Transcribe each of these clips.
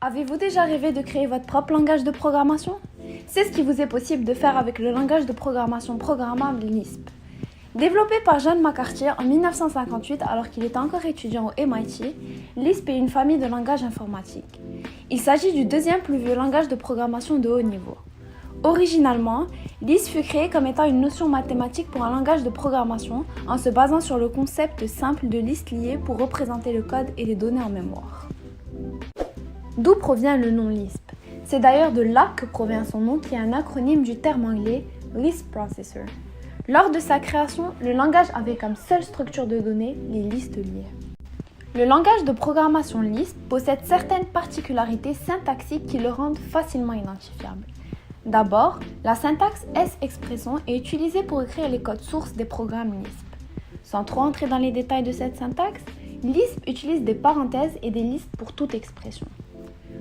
Avez-vous déjà rêvé de créer votre propre langage de programmation? C'est ce qui vous est possible de faire avec le langage de programmation programmable Lisp. Développé par John McCarthy en 1958 alors qu'il était encore étudiant au MIT, Lisp est une famille de langages informatiques. Il s'agit du deuxième plus vieux langage de programmation de haut niveau. Originalement, Lisp fut créé comme étant une notion mathématique pour un langage de programmation en se basant sur le concept simple de listes liées pour représenter le code et les données en mémoire. D'où provient le nom Lisp? C'est d'ailleurs de là que provient son nom qui est un acronyme du terme anglais Lisp Processor. Lors de sa création, le langage avait comme seule structure de données les listes liées. Le langage de programmation Lisp possède certaines particularités syntaxiques qui le rendent facilement identifiable. D'abord, la syntaxe S-expression est utilisée pour écrire les codes sources des programmes Lisp. Sans trop entrer dans les détails de cette syntaxe, Lisp utilise des parenthèses et des listes pour toute expression.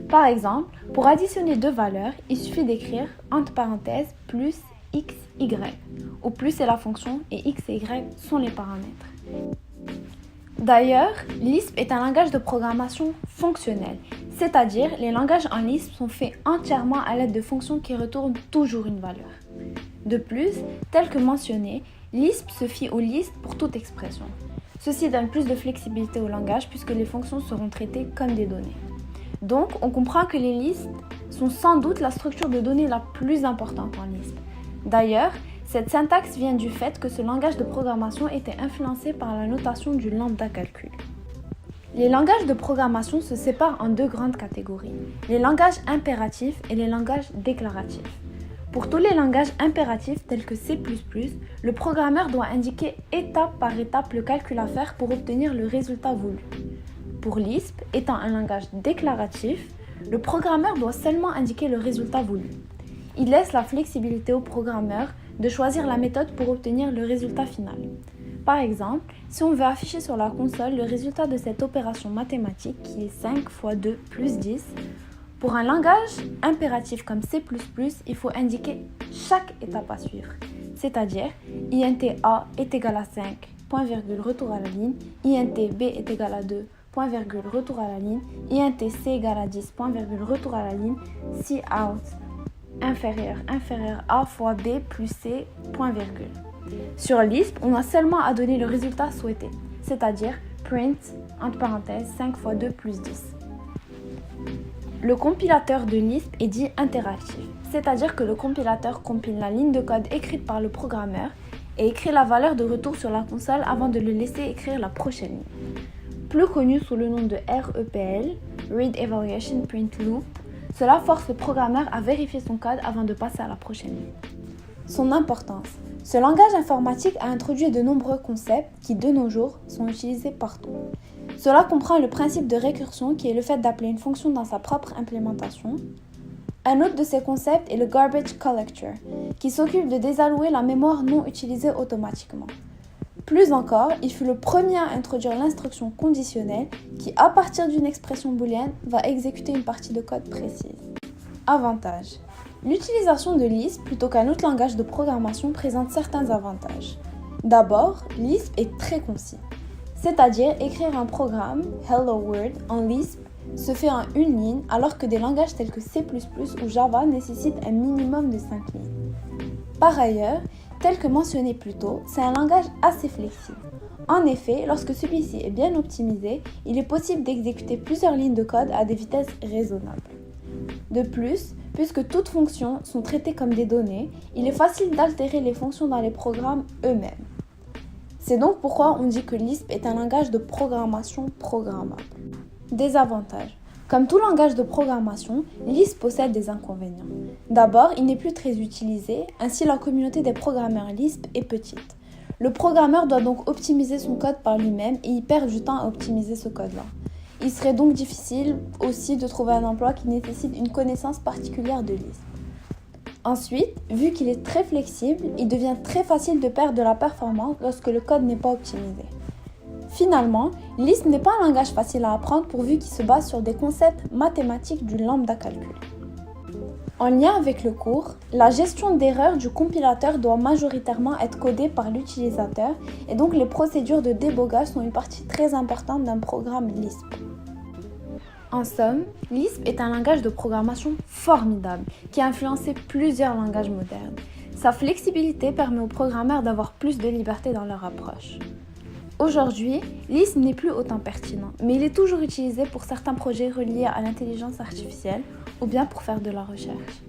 Par exemple, pour additionner deux valeurs, il suffit d'écrire entre parenthèses plus x, y, où plus est la fonction et x et y sont les paramètres. D'ailleurs, Lisp est un langage de programmation fonctionnel, c'est-à-dire les langages en Lisp sont faits entièrement à l'aide de fonctions qui retournent toujours une valeur. De plus, tel que mentionné, Lisp se fie aux listes pour toute expression. Ceci donne plus de flexibilité au langage puisque les fonctions seront traitées comme des données. Donc, on comprend que les listes sont sans doute la structure de données la plus importante en Lisp. D'ailleurs, cette syntaxe vient du fait que ce langage de programmation était influencé par la notation du lambda calcul. Les langages de programmation se séparent en deux grandes catégories, les langages impératifs et les langages déclaratifs. Pour tous les langages impératifs tels que C++, le programmeur doit indiquer étape par étape le calcul à faire pour obtenir le résultat voulu. Pour Lisp, étant un langage déclaratif, le programmeur doit seulement indiquer le résultat voulu. Il laisse la flexibilité au programmeur de choisir la méthode pour obtenir le résultat final. Par exemple, si on veut afficher sur la console le résultat de cette opération mathématique qui est 5 x 2 plus 10, pour un langage impératif comme C++, il faut indiquer chaque étape à suivre, c'est-à-dire int a est égal à 5, point virgule, retour à la ligne, int b est égal à 2, point virgule, retour à la ligne, int c égale à 10, point virgule, retour à la ligne, cout inférieur a fois b plus c, point virgule. Sur Lisp, on a seulement à donner le résultat souhaité, c'est-à-dire print, entre parenthèses, 5 x 2 plus 10. Le compilateur de Lisp est dit interactif, c'est-à-dire que le compilateur compile la ligne de code écrite par le programmeur et écrit la valeur de retour sur la console avant de le laisser écrire la prochaine ligne. Plus connu sous le nom de REPL, Read Evaluation Print Loop, cela force le programmeur à vérifier son code avant de passer à la prochaine ligne. Son importance. Ce langage informatique a introduit de nombreux concepts qui, de nos jours, sont utilisés partout. Cela comprend le principe de récursion qui est le fait d'appeler une fonction dans sa propre implémentation. Un autre de ces concepts est le Garbage Collector, qui s'occupe de désallouer la mémoire non utilisée automatiquement. Plus encore, il fut le premier à introduire l'instruction conditionnelle qui, à partir d'une expression booléenne, va exécuter une partie de code précise. Avantages. L'utilisation de Lisp plutôt qu'un autre langage de programmation présente certains avantages. D'abord, Lisp est très concis. C'est-à-dire écrire un programme, Hello World, en Lisp se fait en une ligne alors que des langages tels que C++ ou Java nécessitent un minimum de 5 lignes. Par ailleurs, tel que mentionné plus tôt, c'est un langage assez flexible. En effet, lorsque celui-ci est bien optimisé, il est possible d'exécuter plusieurs lignes de code à des vitesses raisonnables. De plus, puisque toutes fonctions sont traitées comme des données, il est facile d'altérer les fonctions dans les programmes eux-mêmes. C'est donc pourquoi on dit que Lisp est un langage de programmation programmable. Désavantages. Comme tout langage de programmation, Lisp possède des inconvénients. D'abord, il n'est plus très utilisé, ainsi la communauté des programmeurs Lisp est petite. Le programmeur doit donc optimiser son code par lui-même et il perd du temps à optimiser ce code-là. Il serait donc difficile aussi de trouver un emploi qui nécessite une connaissance particulière de Lisp. Ensuite, vu qu'il est très flexible, il devient très facile de perdre de la performance lorsque le code n'est pas optimisé. Finalement, Lisp n'est pas un langage facile à apprendre pourvu qu'il se base sur des concepts mathématiques du lambda calcul. En lien avec le cours, la gestion d'erreurs du compilateur doit majoritairement être codée par l'utilisateur et donc les procédures de débogage sont une partie très importante d'un programme Lisp. En somme, Lisp est un langage de programmation formidable qui a influencé plusieurs langages modernes. Sa flexibilité permet aux programmeurs d'avoir plus de liberté dans leur approche. Aujourd'hui, Lisp n'est plus autant pertinent, mais il est toujours utilisé pour certains projets reliés à l'intelligence artificielle ou bien pour faire de la recherche.